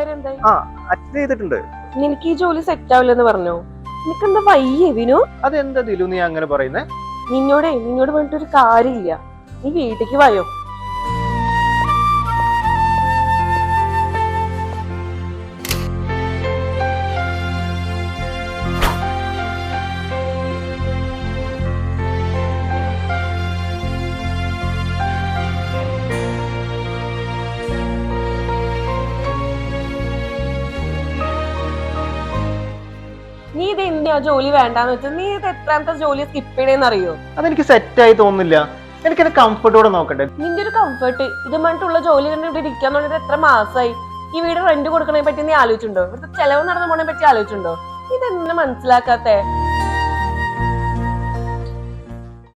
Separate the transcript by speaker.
Speaker 1: കാര്യം എന്തായി?
Speaker 2: അറ്റൻഡ് ചെയ്തിട്ടുണ്ട്.
Speaker 1: നിനക്ക് ഈ ജോലി സെറ്റ് ആവില്ലെന്ന് പറഞ്ഞോ? നിനക്കെന്താ വയ്യേ വിനു?
Speaker 2: അതെന്താ ദിലു നീ അങ്ങനെ പറയുന്നേ?
Speaker 1: നിന്നോട് പറഞ്ഞിട്ടൊരു കാര്യമില്ല. നീ വീട്ടിലേക്ക് വായോ. നീ ഇത് എന്തിനാ ജോലി വേണ്ടാന്ന് വെച്ചാൽ നീ ഇത് എത്രാമത്തെ ജോലി സ്കിപ്പ് ചെയ്യണേന്ന് അറിയോ?
Speaker 2: അതെനിക്ക് സെറ്റായി തോന്നുന്നില്ല. എനിക്ക് എന്റെ കംഫർട്ടോടെ നോക്കട്ടെ.
Speaker 1: നിന്റെ ഒരു കംഫർട്ട് ഇത് പറഞ്ഞിട്ടുള്ള ജോലി തന്നെ ഇവിടെ ഇരിക്കാൻ തുടങ്ങിയിട്ട് എത്ര മാസമായി? ഈ വീട് റെന്റ് കൊടുക്കണേ പറ്റി നീ ആലോചിച്ചിട്ടുണ്ടോ? ഇവിടുത്തെ ചെലവ് നടന്നു പോണെ പറ്റി ആലോചിച്ചിട്ടുണ്ടോ? ഇതെന്നെ മനസ്സിലാക്കാത്തെ?